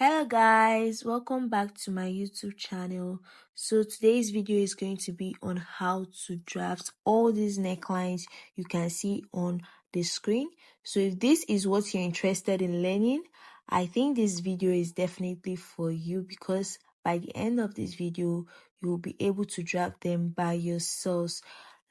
Hello guys, welcome back to my YouTube channel. So today's video is going to be on how to draft all these necklines you can see on the screen. So if this is what you're interested in learning, I think this video is definitely for you, because by the end of this video you will be able to draft them by yourselves.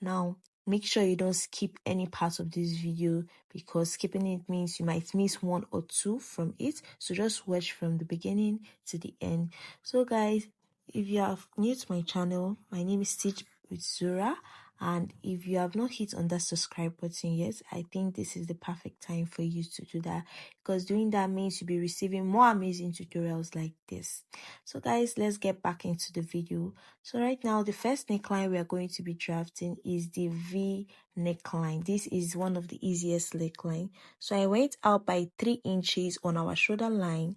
Now make sure you don't skip any part of this video, because skipping it means you might miss one or two from it. So just watch from the beginning to the end. So guys, if you are new to my channel, my name is Stitch with Zura, and if you have not hit on that subscribe button yet, I think this is the perfect time for you to do that, because doing that means you'll be receiving more amazing tutorials like this. So guys, let's get back into the video. So right now, the first neckline we are going to be drafting is the V neckline. This is one of the easiest neckline. So I went out by 3 inches on our shoulder line.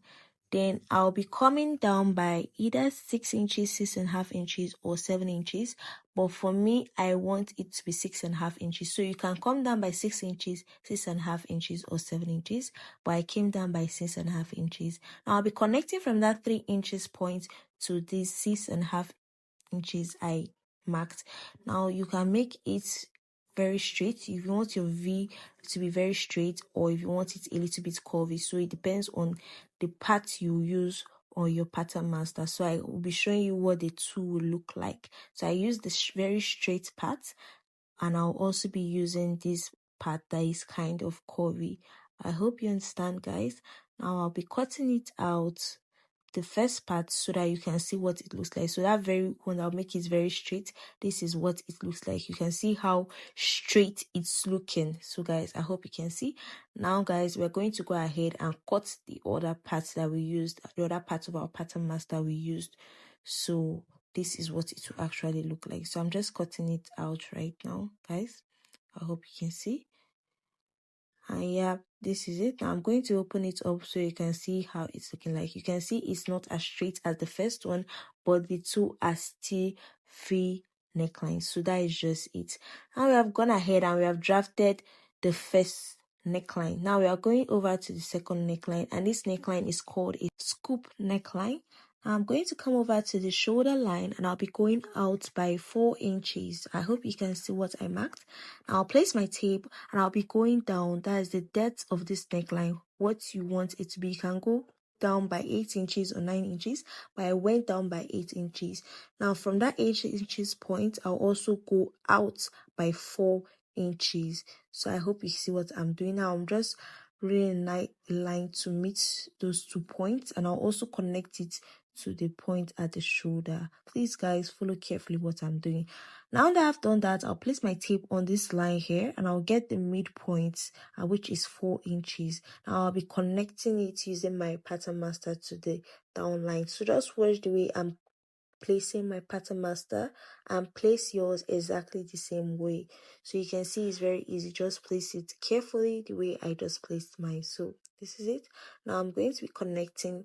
Then I'll be coming down by either 6 inches, 6.5 inches, or 7 inches. But for me, I want it to be 6.5 inches. So you can come down by 6 inches, 6.5 inches, or 7 inches. But I came down by 6.5 inches. Now I'll be connecting from that 3 inches point to this 6.5 inches I marked. Now you can make it very straight if you want your V to be very straight, or if you want it a little bit curvy. So it depends on the part you use on your pattern master. So I will be showing you what the two will look like. So I use this very straight part, and I'll also be using this part that is kind of curvy. I hope you understand, guys. Now I'll be cutting it out, the first part, so that you can see what it looks like. So that very one, I'll make it very straight. This is what it looks like. You can see how straight it's looking. So guys, I hope you can see. Now guys, we're going to go ahead and cut the other parts that we used, the other parts of our pattern master we used. So this is what it will actually look like. So I'm just cutting it out right now, guys. I hope you can see. And yeah, this is it. Now I'm going to open it up so you can see how it's looking like. You can see it's not as straight as the first one, but the two are still V necklines. So that is just it. Now we have gone ahead and we have drafted the first neckline. Now we are going over to the second neckline, and this neckline is called a scoop neckline. I'm going to come over to the shoulder line, and I'll be going out by 4 inches. I hope you can see what I marked. I'll place my tape and I'll be going down. That is the depth of this neckline. What you want it to be, you can go down by 8 inches or 9 inches, but I went down by 8 inches. Now from that 8 inches point, I'll also go out by 4 inches. So I hope you see what I'm doing now. I'm just reading a line to meet those 2 points, and I'll also connect it to the point at the shoulder. Please guys, follow carefully what I'm doing. Now that I've done that, I'll place my tape on this line here, and I'll get the midpoint, which is 4 inches. Now I'll be connecting it using my pattern master to the down line. So just watch the way I'm placing my pattern master, and place yours exactly the same way. So you can see it's very easy. Just place it carefully the way I just placed mine. So this is it. Now I'm going to be connecting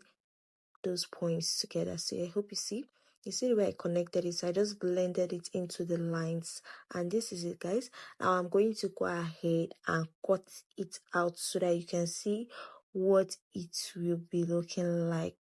those points together. So I hope you see the way I connected it. So I just blended it into the lines, and this is it, guys. Now I'm going to go ahead and cut it out so that you can see what it will be looking like.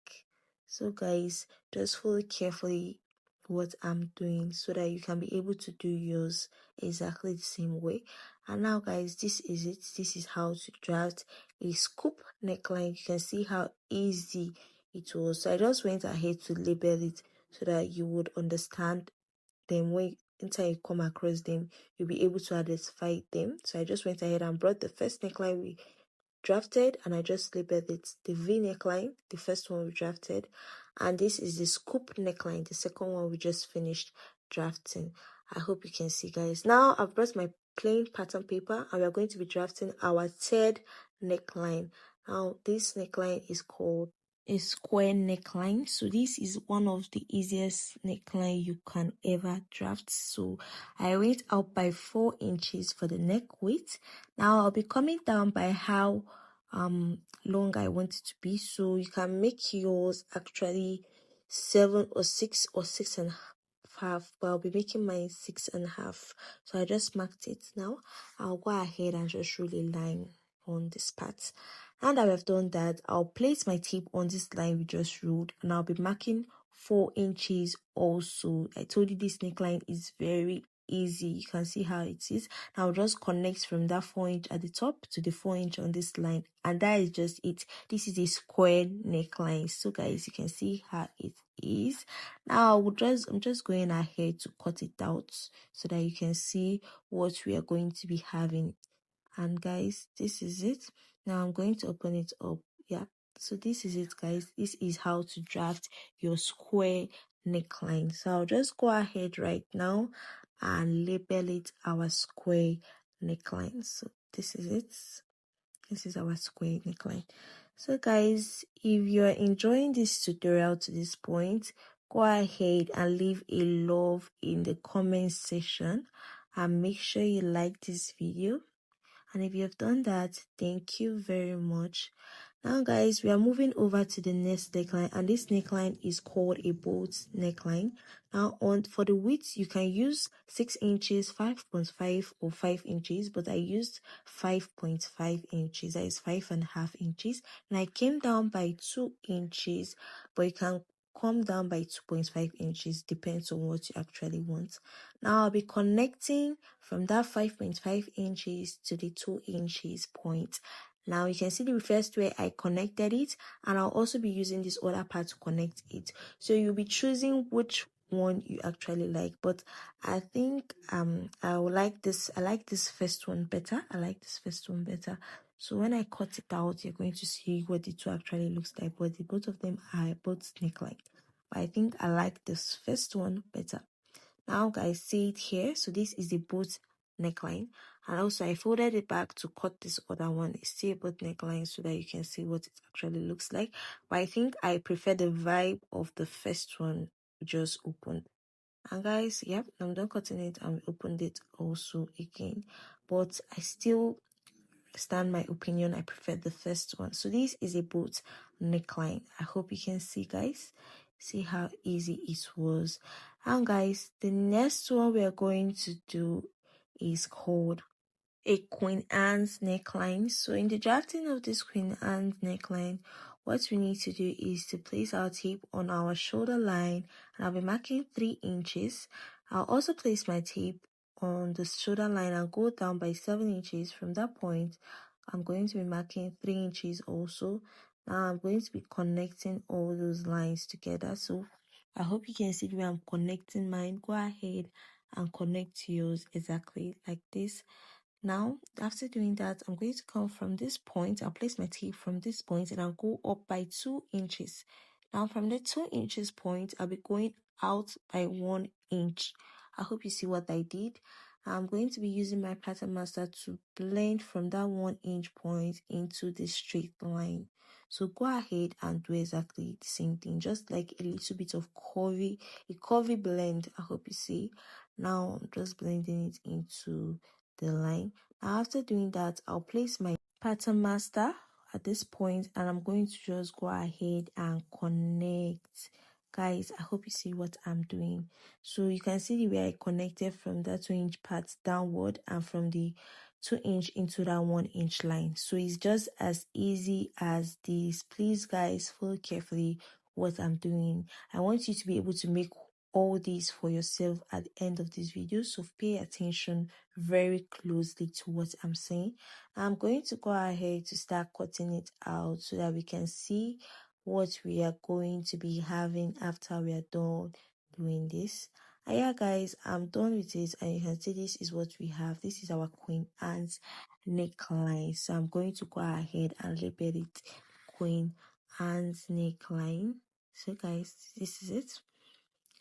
So guys, just follow carefully what I'm doing so that you can be able to do yours exactly the same way. And now guys, this is it. This is how to draft a scoop neckline. You can see how easy it was. So I just went ahead to label it so that you would understand them. When anytime you come across them, you'll be able to identify them. So I just went ahead and brought the first neckline we drafted, and I just labeled it the V neckline, the first one we drafted, and this is the scoop neckline, the second one we just finished drafting. I hope you can see, guys. Now I've brought my plain pattern paper, and we're going to be drafting our third neckline. Now this neckline is called a square neckline. So this is one of the easiest neckline you can ever draft. So I went out by 4 inches for the neck width. Now I'll be coming down by how long I want it to be. So you can make yours actually 7 or 6 or 6.5, but I'll be making mine 6.5. So I just marked it. Now I'll go ahead and just rule a line on this part. Now that we've done that, I'll place my tape on this line we just ruled, and I'll be marking 4 inches also. I told you this neckline is very easy. You can see how it is. Now I'll just connect from that 4 inch at the top to the 4 inch on this line, and that is just it. This is a square neckline. So guys, you can see how it is. Now I'm just going ahead to cut it out so that you can see what we are going to be having. And guys, this is it. Now I'm going to open it up. Yeah, so this is it, guys. This is how to draft your square neckline. So I'll just go ahead right now and label it our square neckline. So this is it. This is our square neckline. So guys, if you're enjoying this tutorial to this point, go ahead and leave a love in the comment section, and make sure you like this video. And if you have done that, thank you very much. Now guys, we are moving over to the next neckline, and this neckline is called a boat neckline. Now for the width, you can use 6 inches, 5.5 or 5 inches, but I used 5.5 inches. That is 5.5 inches, and I came down by 2 inches, but you can come down by 2.5 inches, depends on what you actually want. Now I'll be connecting from that 5.5 inches to the 2 inches point. Now you can see the first way I connected it, and I'll also be using this other part to connect it. So you'll be choosing which one you actually like, but I think I like this first one better. So when I cut it out, you're going to see what the two actually looks like, but both of them are both neckline, but I think I like this first one better. Now guys, see it here. So this is the boat neckline, and also I folded it back to cut this other one. It's still a boat neckline so that you can see what it actually looks like, but I think I prefer the vibe of the first one we just opened. And guys, yep, I'm done cutting it, and we opened it also again, but I still stand my opinion. I prefer the first one. So this is a boat neckline. I hope you can see, guys. See how easy it was. And guys, the next one we are going to do is called a Queen Anne's neckline. So in the drafting of this Queen Anne's neckline, what we need to do is to place our tape on our shoulder line, and I'll be marking 3 inches. I'll also place my tape on the shoulder line and go down by 7 inches. From that point, I'm going to be marking 3 inches also. Now I'm going to be connecting all those lines together. So I hope you can see the way I'm connecting mine. Go ahead and connect yours exactly like this. Now, after doing that, I'm going to come from this point. I'll place my tape from this point, and I'll go up by 2 inches. Now, from the 2 inches point, I'll be going out by 1 inch. I hope you see what I did. I'm going to be using my pattern master to blend from that 1 inch point into the straight line. So go ahead and do exactly the same thing, just like a little bit of a curvy blend. I hope you see. Now I'm just blending it into the line. Now after doing that, I'll place my pattern master at this point, and I'm going to just go ahead and connect. Guys, I hope you see what I'm doing. So you can see the way I connected from that 2 inch part downward, and from the 2 inch into that 1 inch line. So it's just as easy as this. Please guys, follow carefully what I'm doing. I want you to be able to make all these for yourself at the end of this video, so pay attention very closely to what I'm saying. I'm going to go ahead to start cutting it out so that we can see what we are going to be having after we are done doing this. And yeah guys, I'm done with it, and you can see this is what we have. This is our Queen Anne's neckline. So I'm going to go ahead and label it Queen Anne's neckline. So guys, this is it.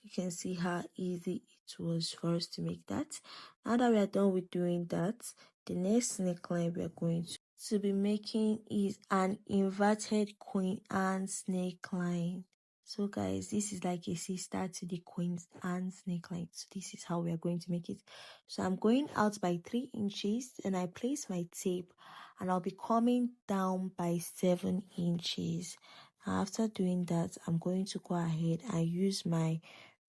You can see how easy it was for us to make that. Now that we are done with doing that, the next neckline we are going to be making is an inverted Queen Anne's neckline. So guys, this is like a sister to the Queen Anne's neckline. So this is how we are going to make it. So I'm going out by 3 inches, and I place my tape, and I'll be coming down by 7 inches. After doing that, I'm going to go ahead and use my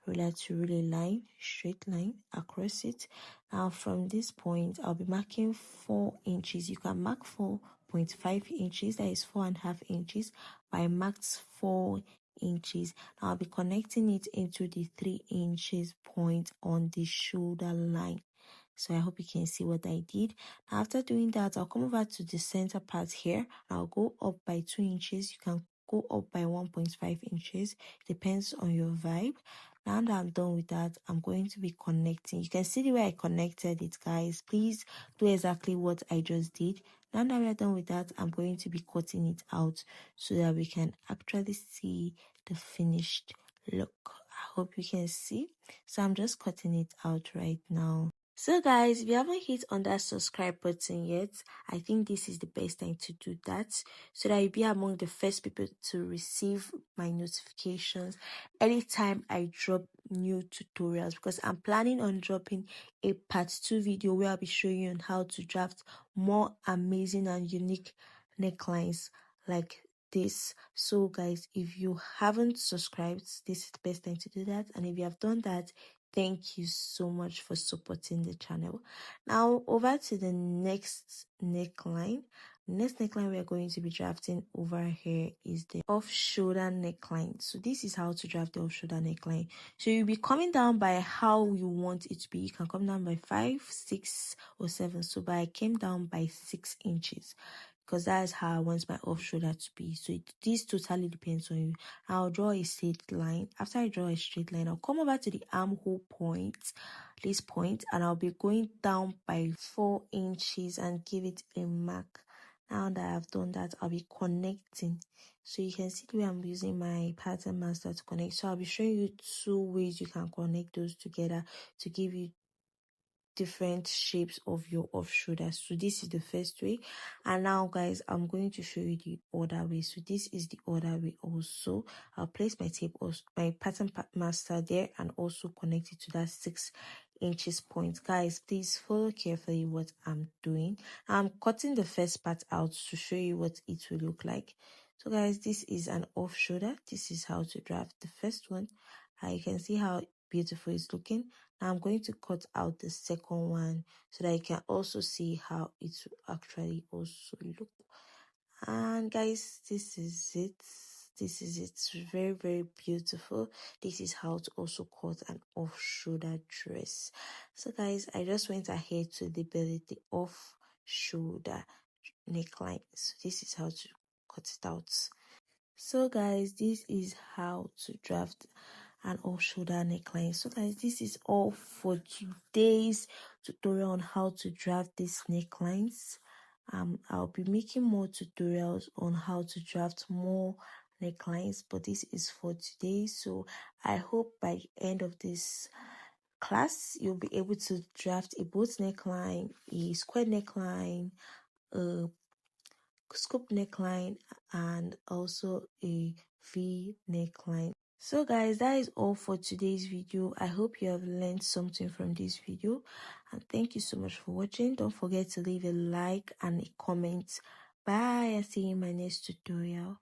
ruler to rule a line, straight line across it. Now from this point, I'll be marking 4 inches. You can mark 4 4.5 inches, that is 4.5 inches, but I marked 4 inches. Now I'll be connecting it into the 3 inches point on the shoulder line. So I hope you can see what I did. Now after doing that, I'll come over to the center part here. I'll go up by 2 inches. You can go up by 1.5 inches, depends on your vibe. Now that I'm done with that, I'm going to be connecting. You can see the way I connected it, guys. Please do exactly what I just did. Now that we're done with that, I'm going to be cutting it out so that we can actually see the finished look. I hope you can see. So I'm just cutting it out right now. So guys, if you haven't hit on that subscribe button yet, I think this is the best time to do that so that you'll be among the first people to receive my notifications anytime I drop new tutorials, because I'm planning on dropping a part 2 video where I'll be showing you on how to draft more amazing and unique necklines like this. So guys, if you haven't subscribed, this is the best time to do that, and if you have done that, thank you so much for supporting the channel. Now over to the next neckline. Next neckline we are going to be drafting over here is the off shoulder neckline. So this is how to draft the off shoulder neckline. So you'll be coming down by how you want it to be. You can come down by 5, 6 or 7. So but I came down by 6 inches because that's how I want my off shoulder to be. So this totally depends on you. I'll draw a straight line. After I draw a straight line, I'll come over to the armhole point, this point, and I'll be going down by 4 inches and give it a mark. Now that I've done that, I'll be connecting. So you can see the way I'm using my pattern master to connect. So I'll be showing you 2 ways you can connect those together to give you different shapes of your off shoulder. So this is the first way, and now guys, I'm going to show you the other way. So this is the other way also. I'll place my tape, also my pattern master there, and also connect it to that 6 inches point. Guys, please follow carefully what I'm doing. I'm cutting the first part out to show you what it will look like. So guys, this is an off shoulder. This is how to draft the first one. You can see how beautiful it's looking. Now I'm going to cut out the second one so that you can also see how it will actually also look. And guys, this is it. This is it. It's very, very beautiful. This is how to also cut an off shoulder dress. So guys, I just went ahead to label the off shoulder neckline. So this is how to cut it out. So guys, this is how to draft an off shoulder neckline. So guys, this is all for today's tutorial on how to draft these necklines. I'll be making more tutorials on how to draft more necklines, but this is for today. So I hope by the end of this class you'll be able to draft a boat neckline, a square neckline, a scoop neckline, and also a V neckline. So guys, that is all for today's video. I hope you have learned something from this video, and thank you so much for watching. Don't forget to leave a like and a comment. Bye. I'll see you in my next tutorial.